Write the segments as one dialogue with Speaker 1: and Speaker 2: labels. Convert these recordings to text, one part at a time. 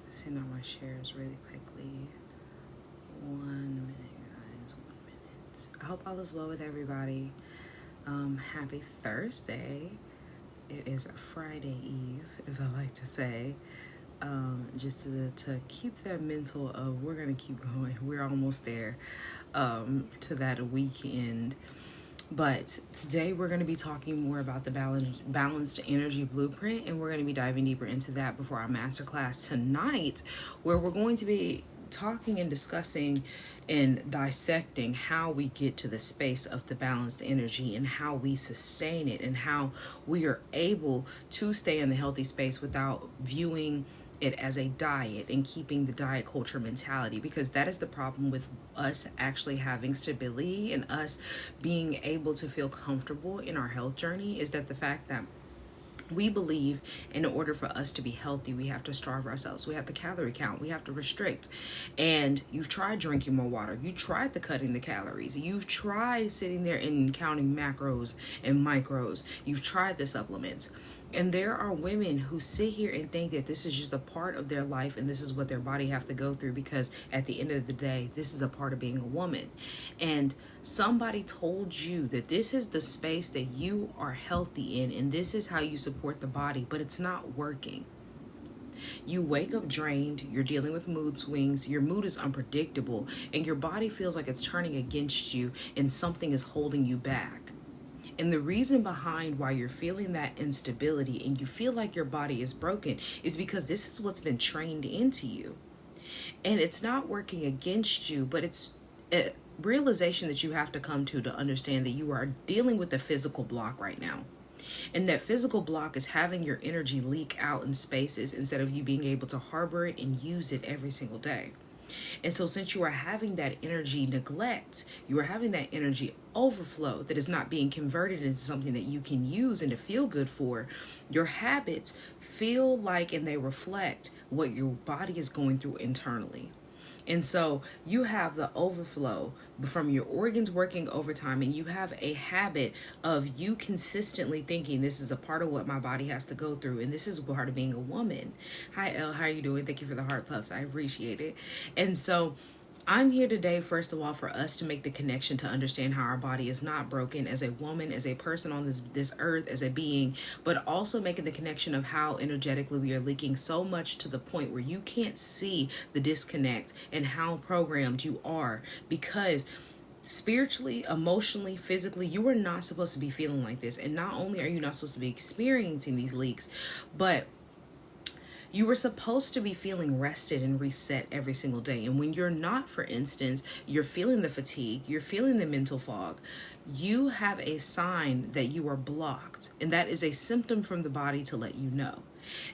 Speaker 1: Send out my shares really quickly. 1 minute, guys. 1 minute. I hope all is well with everybody. Happy Thursday. It is Friday Eve, as I like to say. Just to keep that mental of we're gonna keep going. We're almost there to that weekend. But today we're going to be talking more about the balanced energy blueprint, and we're going to be diving deeper into that before our masterclass tonight, where we're going to be talking and discussing and dissecting how we get to the space of the balanced energy and how we sustain it and how we are able to stay in the healthy space without viewing it as a diet and keeping the diet culture mentality, because that is the problem with us actually having stability and us being able to feel comfortable in our health journey, is that the fact that we believe in order for us to be healthy, we have to starve ourselves. We have to calorie count. We have to restrict. And you've tried drinking more water. You tried the cutting the calories. You've tried sitting there and counting macros and micros. You've tried the supplements. And there are women who sit here and think that this is just a part of their life and this is what their body have to go through, because at the end of the day, this is a part of being a woman. And somebody told you that this is the space that you are healthy in and this is how you support the body, but it's not working. You wake up drained, you're dealing with mood swings, your mood is unpredictable, and your body feels like it's turning against you and something is holding you back. And the reason behind why you're feeling that instability and you feel like your body is broken is because this is what's been trained into you. And it's not working against you, but it's a realization that you have to come to understand that you are dealing with a physical block right now. And that physical block is having your energy leak out in spaces instead of you being able to harbor it and use it every single day. And so since you are having that energy neglect, you are having that energy overflow that is not being converted into something that you can use and to feel good for, your habits feel like and they reflect what your body is going through internally. And so you have the overflow from your organs working overtime, and you have a habit of you consistently thinking this is a part of what my body has to go through, and this is part of being a woman. Hi Elle, how are you doing? Thank you for the heart puffs. I appreciate it. And so I'm here today, first of all, for us to make the connection to understand how our body is not broken as a woman, as a person on this earth, as a being, but also making the connection of how energetically we are leaking so much to the point where you can't see the disconnect and how programmed you are, because spiritually, emotionally, physically, you are not supposed to be feeling like this. And not only are you not supposed to be experiencing these leaks, but you were supposed to be feeling rested and reset every single day. And when you're not, for instance, you're feeling the fatigue, you're feeling the mental fog, you have a sign that you are blocked. And that is a symptom from the body to let you know.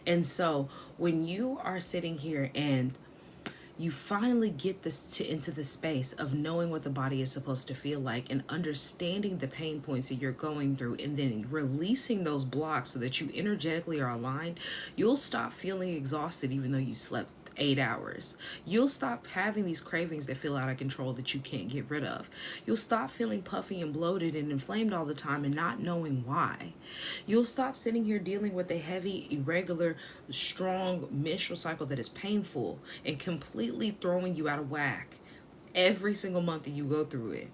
Speaker 1: And so when you are sitting here and you finally get into the space of knowing what the body is supposed to feel like and understanding the pain points that you're going through, and then releasing those blocks so that you energetically are aligned, you'll stop feeling exhausted even though you slept 8 hours. You'll stop having these cravings that feel out of control that you can't get rid of. You'll stop feeling puffy and bloated and inflamed all the time and not knowing why. You'll stop sitting here dealing with a heavy, irregular, strong menstrual cycle that is painful and completely throwing you out of whack every single month that you go through it.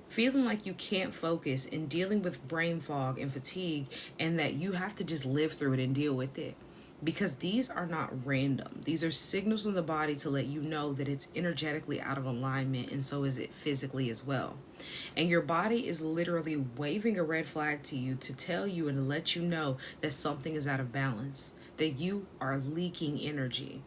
Speaker 1: Feeling like you can't focus and dealing with brain fog and fatigue, and that you have to just live through it and deal with it. Because these are not random. These are signals from the body to let you know that it's energetically out of alignment, and so is it physically as well. And your body is literally waving a red flag to you to tell you and to let you know that something is out of balance, that you are leaking energy,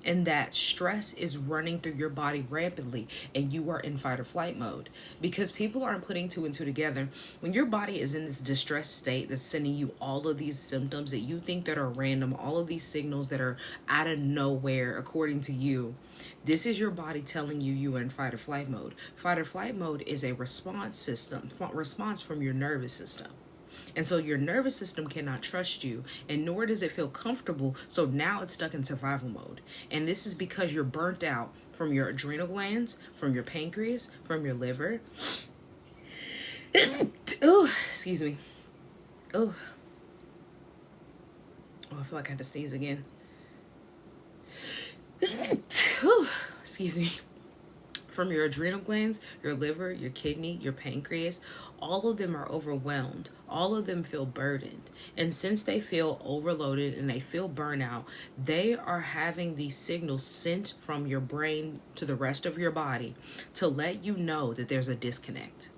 Speaker 1: and that stress is running through your body rampantly and you are in fight or flight mode. Because people aren't putting two and two together. When your body is in this distressed state that's sending you all of these symptoms that you think that are random, all of these signals that are out of nowhere according to you, this is your body telling you you are in fight or flight mode. Fight or flight mode is a response from your nervous system. And so your nervous system cannot trust you, and nor does it feel comfortable. So now it's stuck in survival mode. And this is because you're burnt out from your adrenal glands, from your pancreas, from your liver. Oh, excuse me. Oh, I feel like I had to sneeze again. Excuse me. From your adrenal glands, your liver, your kidney, your pancreas, all of them are overwhelmed. All of them feel burdened. And since they feel overloaded and they feel burnout, they are having these signals sent from your brain to the rest of your body to let you know that there's a disconnect.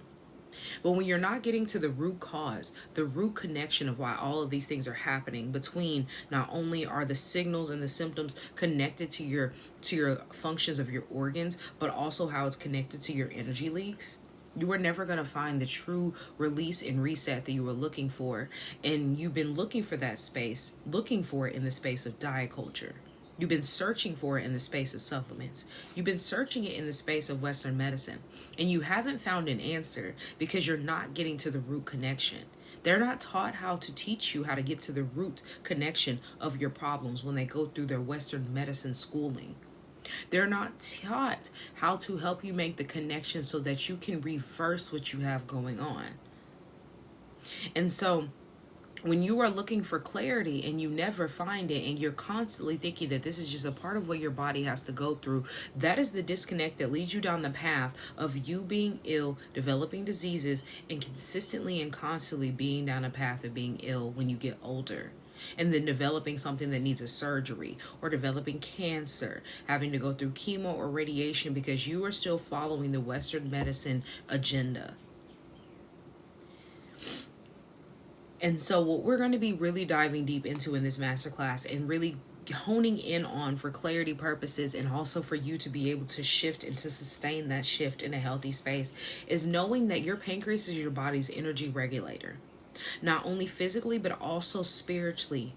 Speaker 1: But when you're not getting to the root cause, the root connection of why all of these things are happening, between not only are the signals and the symptoms connected to your functions of your organs, but also how it's connected to your energy leaks, you are never going to find the true release and reset that you were looking for. And you've been looking for that space, looking for it in the space of diet culture. You've been searching for it in the space of supplements. You've been searching it in the space of Western medicine. And you haven't found an answer because you're not getting to the root connection. They're not taught how to teach you how to get to the root connection of your problems when they go through their Western medicine schooling. They're not taught how to help you make the connection so that you can reverse what you have going on. And so when you are looking for clarity and you never find it, and you're constantly thinking that this is just a part of what your body has to go through, that is the disconnect that leads you down the path of you being ill, developing diseases, and consistently and constantly being down a path of being ill when you get older. And then developing something that needs a surgery, or developing cancer, having to go through chemo or radiation because you are still following the Western medicine agenda. And so what we're going to be really diving deep into in this masterclass, and really honing in on for clarity purposes, and also for you to be able to shift and to sustain that shift in a healthy space, is knowing that your pancreas is your body's energy regulator. Not only physically, but also spiritually.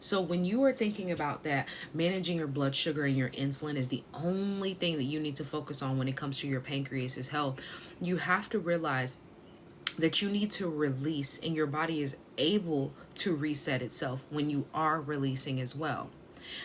Speaker 1: So when you are thinking about that, managing your blood sugar and your insulin is the only thing that you need to focus on when it comes to your pancreas's health, you have to realize that you need to release, and your body is able to reset itself when you are releasing as well.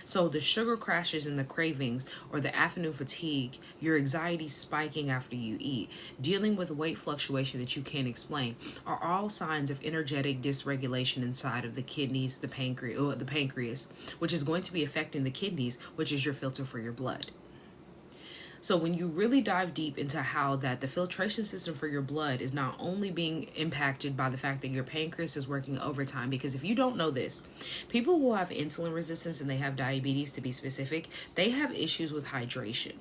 Speaker 1: So the sugar crashes and the cravings, or the afternoon fatigue, your anxiety spiking after you eat, dealing with weight fluctuation that you can't explain, are all signs of energetic dysregulation inside of the kidneys, the pancreas, which is going to be affecting the kidneys, which is your filter for your blood. So when you really dive deep into how that the filtration system for your blood is not only being impacted by the fact that your pancreas is working overtime, because if you don't know this, people who have insulin resistance and they have diabetes, to be specific, they have issues with hydration.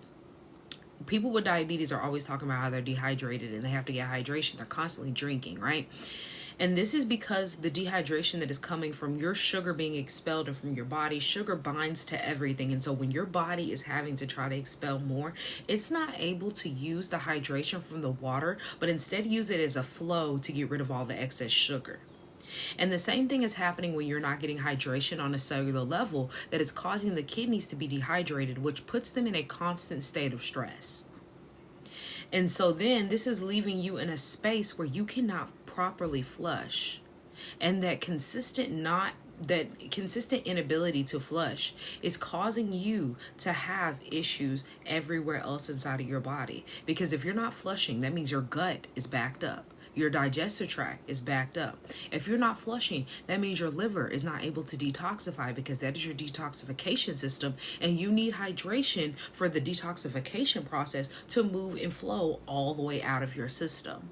Speaker 1: People with diabetes are always talking about how they're dehydrated and they have to get hydration. They're constantly drinking, right? And this is because the dehydration that is coming from your sugar being expelled and from your body, sugar binds to everything. And so when your body is having to try to expel more, it's not able to use the hydration from the water, but instead use it as a flow to get rid of all the excess sugar. And the same thing is happening when you're not getting hydration on a cellular level, that is causing the kidneys to be dehydrated, which puts them in a constant state of stress. And so then this is leaving you in a space where you cannot properly flush, and that consistent inability to flush is causing you to have issues everywhere else inside of your body. Because if you're not flushing, that means your gut is backed up, your digestive tract is backed up. If you're not flushing, that means your liver is not able to detoxify, because that is your detoxification system, and you need hydration for the detoxification process to move and flow all the way out of your system.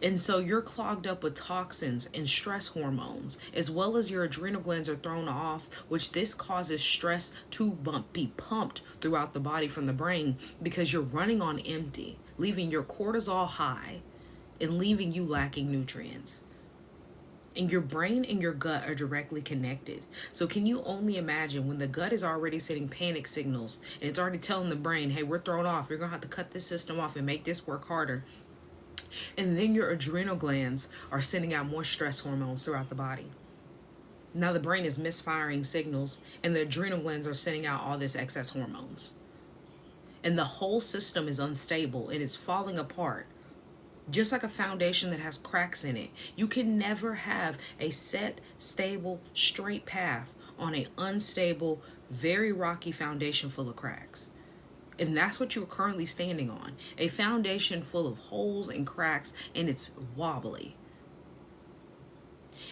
Speaker 1: And so you're clogged up with toxins and stress hormones, as well as your adrenal glands are thrown off, which this causes stress to be pumped throughout the body from the brain, because you're running on empty, leaving your cortisol high and leaving you lacking nutrients. And your brain and your gut are directly connected. So can you only imagine when the gut is already sending panic signals and it's already telling the brain, hey, we're thrown off, you're going to have to cut this system off and make this work harder. And then your adrenal glands are sending out more stress hormones throughout the body. Now the brain is misfiring signals, and the adrenal glands are sending out all this excess hormones. And the whole system is unstable and it's falling apart. Just like a foundation that has cracks in it. You can never have a set, stable, straight path on an unstable, very rocky foundation full of cracks. And that's what you're currently standing on. A foundation full of holes and cracks, and it's wobbly.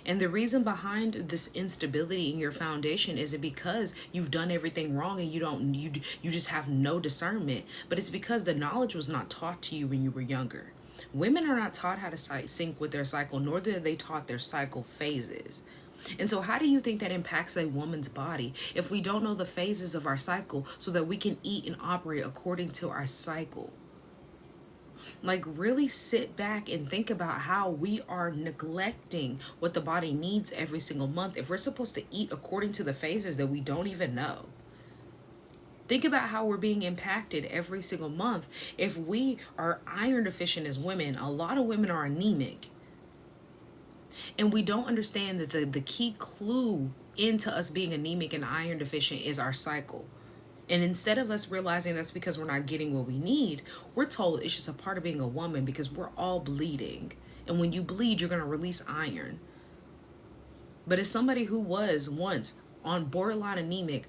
Speaker 1: And the reason behind this instability in your foundation isn't because you've done everything wrong and you just have no discernment, but it's because the knowledge was not taught to you when you were younger. Women are not taught how to sync with their cycle, nor are they taught their cycle phases. And so how do you think that impacts a woman's body if we don't know the phases of our cycle so that we can eat and operate according to our cycle? Like, really sit back and think about how we are neglecting what the body needs every single month if we're supposed to eat according to the phases that we don't even know. Think about how we're being impacted every single month if we are iron deficient as women. A lot of women are anemic. And we don't understand that the key clue into us being anemic and iron deficient is our cycle. And instead of us realizing that's because we're not getting what we need, we're told it's just a part of being a woman because we're all bleeding. And when you bleed, you're going to release iron. But as somebody who was once on borderline anemic,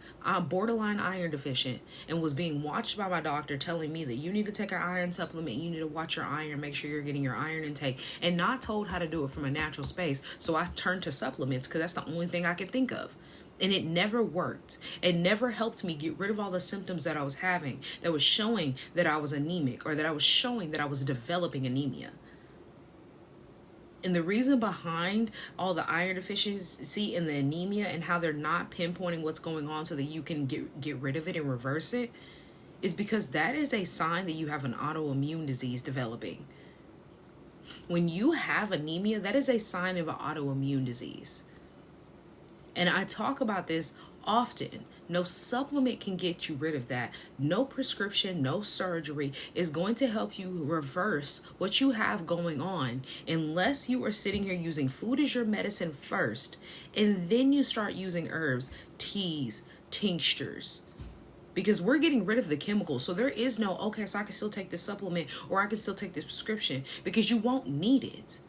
Speaker 1: borderline iron deficient, and was being watched by my doctor telling me that you need to take an iron supplement, you need to watch your iron, make sure you're getting your iron intake, and not told how to do it from a natural space. So I turned to supplements because that's the only thing I could think of. And it never worked. It never helped me get rid of all the symptoms that I was having that was showing that I was anemic or that I was showing that I was developing anemia. And the reason behind all the iron deficiency and the anemia and how they're not pinpointing what's going on so that you can get rid of it and reverse it is because that is a sign that you have an autoimmune disease developing. When you have anemia, that is a sign of an autoimmune disease. And I talk about this often. No supplement can get you rid of that. No prescription, no surgery is going to help you reverse what you have going on unless you are sitting here using food as your medicine first, and then you start using herbs, teas, tinctures. Because we're getting rid of the chemicals. So there is no, okay, so I can still take this supplement or I can still take this prescription, because you won't need it.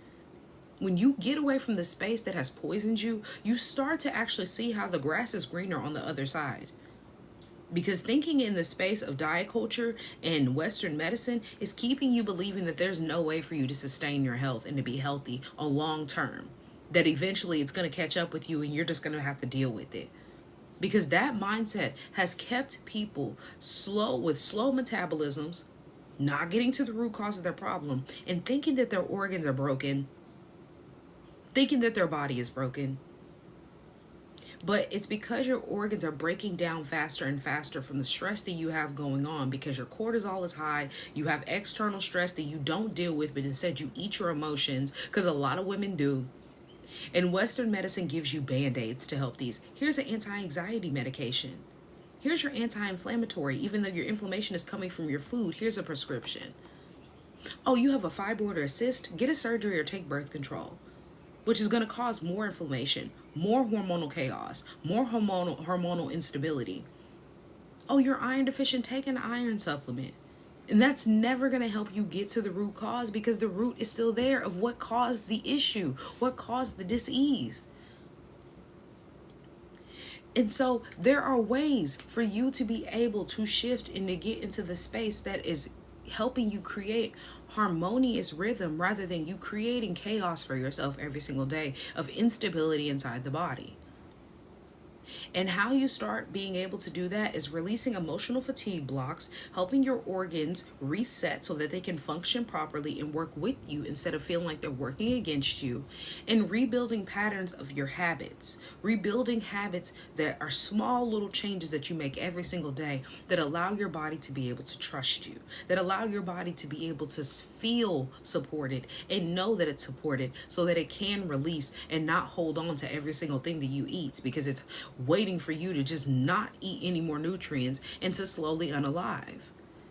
Speaker 1: When you get away from the space that has poisoned you, you start to actually see how the grass is greener on the other side. Because thinking in the space of diet culture and Western medicine is keeping you believing that there's no way for you to sustain your health and to be healthy on long term. That eventually it's going to catch up with you and you're just going to have to deal with it. Because that mindset has kept people with slow metabolisms, not getting to the root cause of their problem, and thinking that their organs are broken, thinking that their body is broken. But it's because your organs are breaking down faster and faster from the stress that you have going on, because your cortisol is high, you have external stress that you don't deal with, but instead you eat your emotions, because a lot of women do. And Western medicine gives you Band-Aids to help these. Here's an anti-anxiety medication. Here's your anti-inflammatory. Even though your inflammation is coming from your food, here's a prescription. Oh, you have a fibroid or a cyst? Get a surgery or take birth control, which is going to cause more inflammation, more hormonal chaos, more hormonal instability. Oh, you're iron deficient, take an iron supplement. And that's never going to help you get to the root cause, because the root is still there of what caused the issue, what caused the disease. And so there are ways for you to be able to shift and to get into the space that is helping you create harmonious rhythm, rather than you creating chaos for yourself every single day of instability inside the body. And how you start being able to do that is releasing emotional fatigue blocks, helping your organs reset so that they can function properly and work with you instead of feeling like they're working against you, and rebuilding patterns of your habits, rebuilding habits that are small little changes that you make every single day that allow your body to be able to trust you, that allow your body to be able to feel supported and know that it's supported, so that it can release and not hold on to every single thing that you eat, because it's waiting for you to just not eat any more nutrients and to slowly unalive.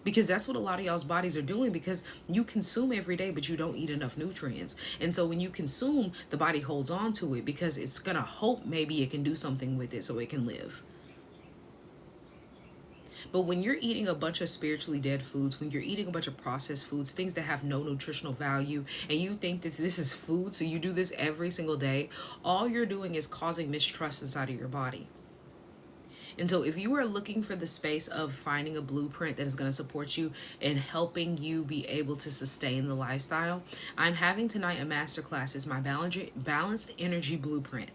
Speaker 1: Because that's what a lot of y'all's bodies are doing, because you consume every day but you don't eat enough nutrients. And so when you consume, the body holds on to it because it's gonna hope maybe it can do something with it so it can live. But when you're eating a bunch of spiritually dead foods, when you're eating a bunch of processed foods, things that have no nutritional value, and you think that this is food, so you do this every single day, all you're doing is causing mistrust inside of your body. And so if you are looking for the space of finding a blueprint that is going to support you and helping you be able to sustain the lifestyle, I'm having tonight a masterclass. It's my balanced energy blueprint.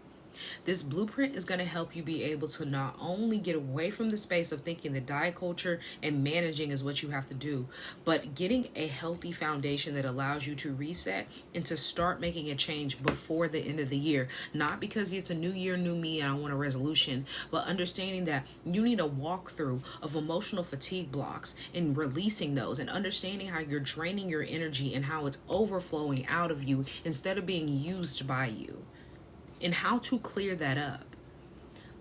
Speaker 1: This blueprint is going to help you be able to not only get away from the space of thinking that diet culture and managing is what you have to do, but getting a healthy foundation that allows you to reset and to start making a change before the end of the year. Not because it's a new year, new me, and I want a resolution, but understanding that you need a walkthrough of emotional fatigue blocks and releasing those, and understanding how you're draining your energy and how it's overflowing out of you instead of being used by you, and how to clear that up.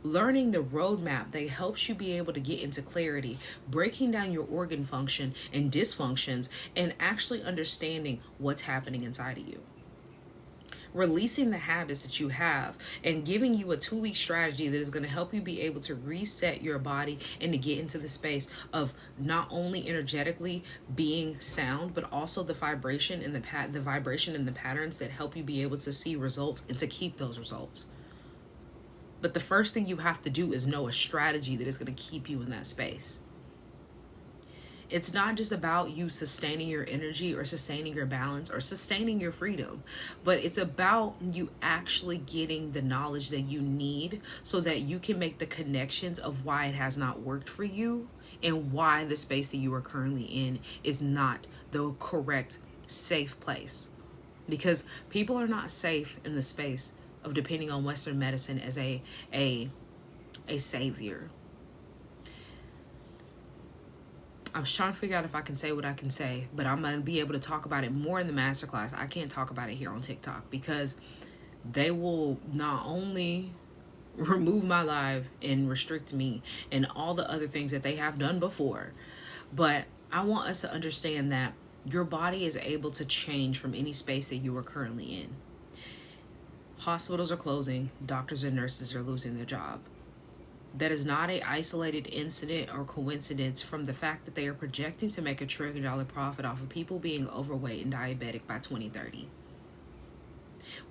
Speaker 1: Learning the roadmap that helps you be able to get into clarity, breaking down your organ function and dysfunctions, and actually understanding what's happening inside of you. Releasing the habits that you have and giving you a 2-week strategy that is going to help you be able to reset your body and to get into the space of not only energetically being sound, but also the vibration and the vibration and the patterns that help you be able to see results and to keep those results. But the first thing you have to do is know a strategy that is going to keep you in that space. It's not just about you sustaining your energy or sustaining your balance or sustaining your freedom, but it's about you actually getting the knowledge that you need so that you can make the connections of why it has not worked for you and why the space that you are currently in is not the correct, safe place. Because people are not safe in the space of depending on Western medicine as a savior. I was trying to figure out if I can say what I can say, but I'm going to be able to talk about it more in the masterclass. I can't talk about it here on TikTok because they will not only remove my live and restrict me and all the other things that they have done before, but I want us to understand that your body is able to change from any space that you are currently in. Hospitals are closing, doctors and nurses are losing their job. That is not an isolated incident or coincidence from the fact that they are projecting to make $1 trillion profit off of people being overweight and diabetic by 2030.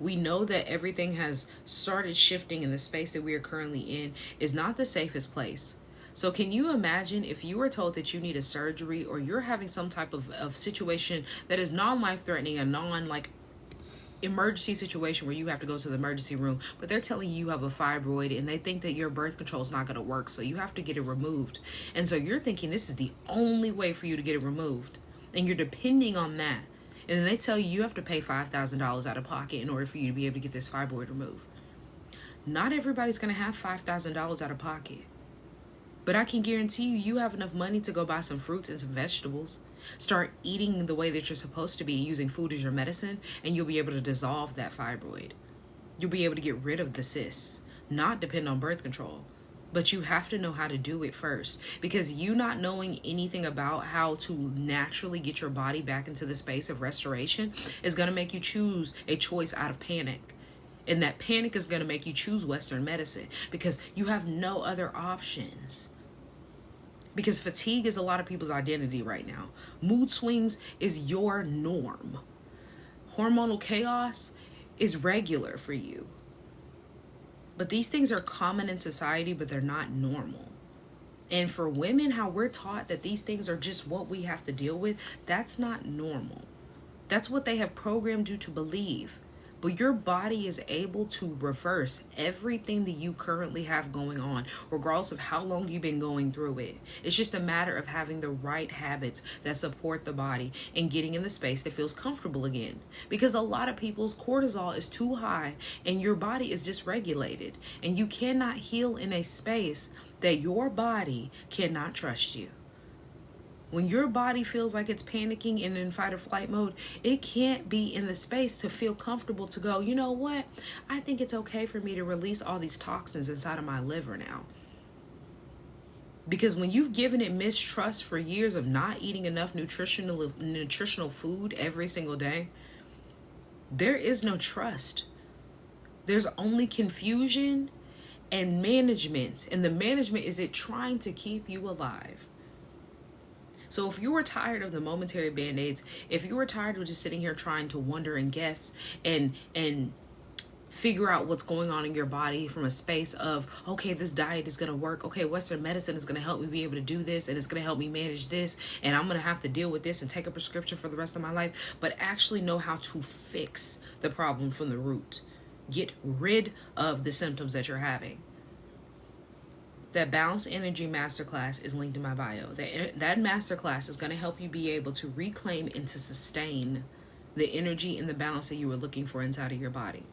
Speaker 1: We know that everything has started shifting, in the space that we are currently in is not the safest place. So can you imagine if you were told that you need a surgery or you're having some type of situation that is non-life-threatening, a emergency situation where you have to go to the emergency room, but they're telling you have a fibroid and they think that your birth control is not going to work, so you have to get it removed. And so you're thinking this is the only way for you to get it removed, and you're depending on that. And then they tell you have to pay $5,000 out of pocket in order for you to be able to get this fibroid removed. Not everybody's going to have $5,000 out of pocket, but I can guarantee you have enough money to go buy some fruits and some vegetables. Start eating the way that you're supposed to be, using food as your medicine, and you'll be able to dissolve that fibroid. You'll be able to get rid of the cysts, not depend on birth control. But you have to know how to do it first, because you not knowing anything about how to naturally get your body back into the space of restoration is going to make you choose a choice out of panic. And that panic is going to make you choose Western medicine because you have no other options. Because fatigue is a lot of people's identity right now. Mood swings is your norm. Hormonal chaos is regular for you. But these things are common in society, but they're not normal. And for women, how we're taught that these things are just what we have to deal with, that's not normal. That's what they have programmed you to believe. But your body is able to reverse everything that you currently have going on, regardless of how long you've been going through it. It's just a matter of having the right habits that support the body and getting in the space that feels comfortable again. Because a lot of people's cortisol is too high and your body is dysregulated. And you cannot heal in a space that your body cannot trust you. When your body feels like it's panicking and in fight or flight mode, it can't be in the space to feel comfortable to go, you know what? I think it's okay for me to release all these toxins inside of my liver now. Because when you've given it mistrust for years of not eating enough nutritional food every single day, there is no trust. There's only confusion and management. And the management is it trying to keep you alive. So if you were tired of the momentary band-aids, if you were tired of just sitting here trying to wonder and guess and figure out what's going on in your body from a space of, okay, this diet is going to work. Okay, Western medicine is going to help me be able to do this, and it's going to help me manage this, and I'm going to have to deal with this and take a prescription for the rest of my life. But actually know how to fix the problem from the root. Get rid of the symptoms that you're having. That Balanced Energy Masterclass is linked in my bio. That masterclass is going to help you be able to reclaim and to sustain the energy and the balance that you were looking for inside of your body.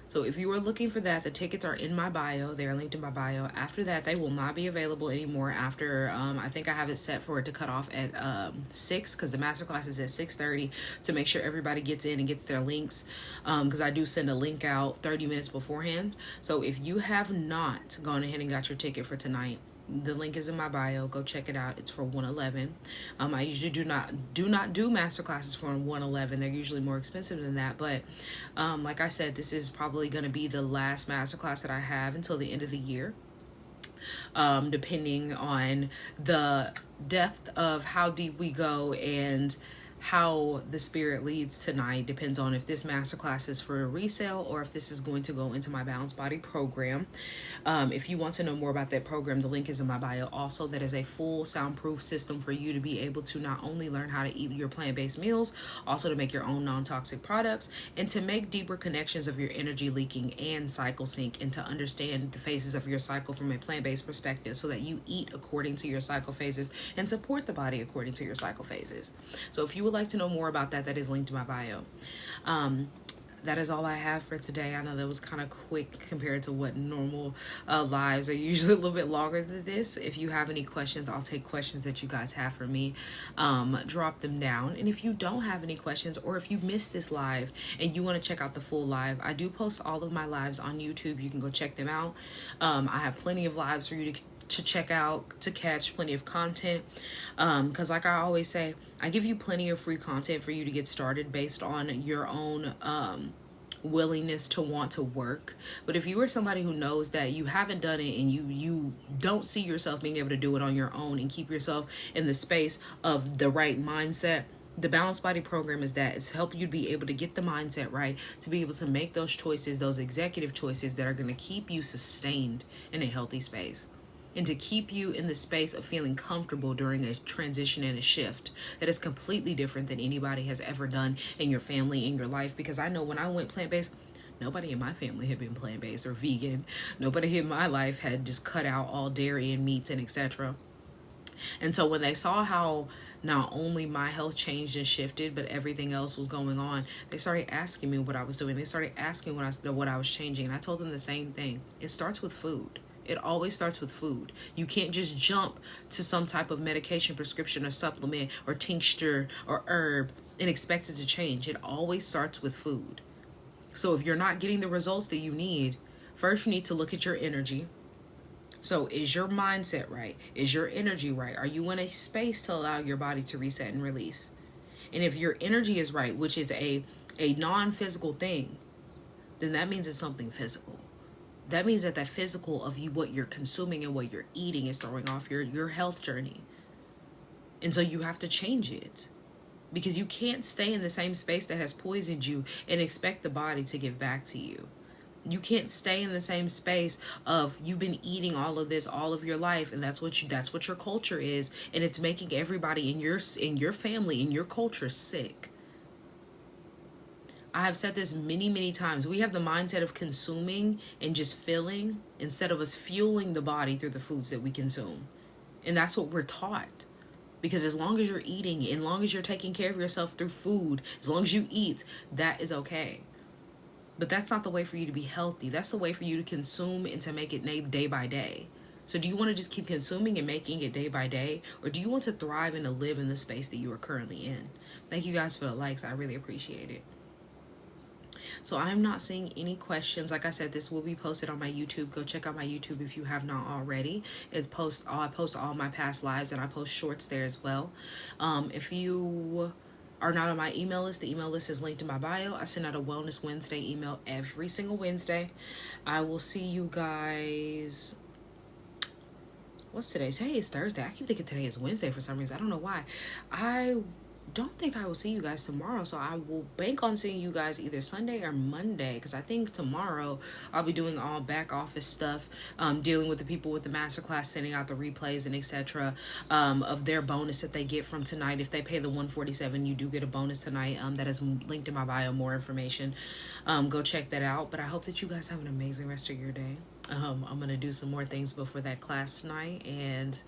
Speaker 1: So if you are looking for that, the tickets are in my bio. They are linked in my bio. After that, they will not be available anymore after, I think I have it set for it to cut off at 6, because the masterclass is at 6:30, to make sure everybody gets in and gets their links, because I do send a link out 30 minutes beforehand. So if you have not gone ahead and got your ticket for tonight, the link is in my bio. Go check it out. It's for $111. I usually do not do masterclasses for $111. They're usually more expensive than that. But like I said, this is probably going to be the last masterclass that I have until the end of the year. Depending on the depth of how deep we go and how the spirit leads tonight depends on if this masterclass is for resale or if this is going to go into my Balanced Body program. If you want to know more about that program, the link is in my bio. Also, that is a full soundproof system for you to be able to not only learn how to eat your plant-based meals, also to make your own non-toxic products, and to make deeper connections of your energy leaking and cycle sync, and to understand the phases of your cycle from a plant-based perspective so that you eat according to your cycle phases and support the body according to your cycle phases. So if you would like to know more about that, that is linked to my bio. That is all I have for today. I know that was kind of quick compared to what normal lives are usually a little bit longer than this. If you have any questions, I'll take questions that you guys have for me. Drop them down. And if you don't have any questions, or if you missed this live and you want to check out the full live, I do post all of my lives on YouTube. You can go check them out. I have plenty of lives for you to check out, to catch, plenty of content, because like I always say, I give you plenty of free content for you to get started based on your own willingness to want to work. But if you are somebody who knows that you haven't done it and you don't see yourself being able to do it on your own and keep yourself in the space of the right mindset, the Balanced Body program is that. It's help you be able to get the mindset right, to be able to make those choices, those executive choices that are going to keep you sustained in a healthy space, and to keep you in the space of feeling comfortable during a transition and a shift that is completely different than anybody has ever done in your family, in your life. Because I know when I went plant-based, nobody in my family had been plant-based or vegan. Nobody in my life had just cut out all dairy and meats and etc. And so when they saw how not only my health changed and shifted, but everything else was going on, they started asking me what I was doing. They started asking what I was changing. And I told them the same thing. It starts with food. It always starts with food. You can't just jump to some type of medication, prescription, or supplement, or tincture, or herb and expect it to change. It always starts with food. So if you're not getting the results that you need, first you need to look at your energy. So is your mindset right? Is your energy right? Are you in a space to allow your body to reset and release? And if your energy is right, which is a non-physical thing, then that means it's something physical. That means that physical of you, what you're consuming and what you're eating, is throwing off your health journey. And so you have to change it, because you can't stay in the same space that has poisoned you and expect the body to give back to you. You can't stay in the same space of you've been eating all of this all of your life, and that's what your culture is, and it's making everybody in your family, in your culture, sick. I have said this many, many times. We have the mindset of consuming and just filling instead of us fueling the body through the foods that we consume. And that's what we're taught. Because as long as you're eating, as long as you're taking care of yourself through food, as long as you eat, that is okay. But that's not the way for you to be healthy. That's the way for you to consume and to make it day by day. So do you want to just keep consuming and making it day by day? Or do you want to thrive and to live in the space that you are currently in? Thank you guys for the likes. I really appreciate it. So I'm not seeing any questions. Like I said, this will be posted on my YouTube. Go check out my YouTube if you have not already. I post all my past lives, and I post shorts there as well. If you are not on my email list, the email list is linked in my bio. I send out a Wellness Wednesday email every single Wednesday. I will see you guys. What's today? Today is Thursday. I keep thinking today is Wednesday for some reason. I don't know why. don't think I will see you guys tomorrow, so I will bank on seeing you guys either Sunday or Monday, because I think tomorrow I'll be doing all back office stuff, dealing with the people with the masterclass, sending out the replays and etc. Of their bonus that they get from tonight. If they pay the 147, you do get a bonus tonight. That is linked in my bio. More information. Go check that out. But I hope that you guys have an amazing rest of your day. I'm gonna do some more things before that class tonight, and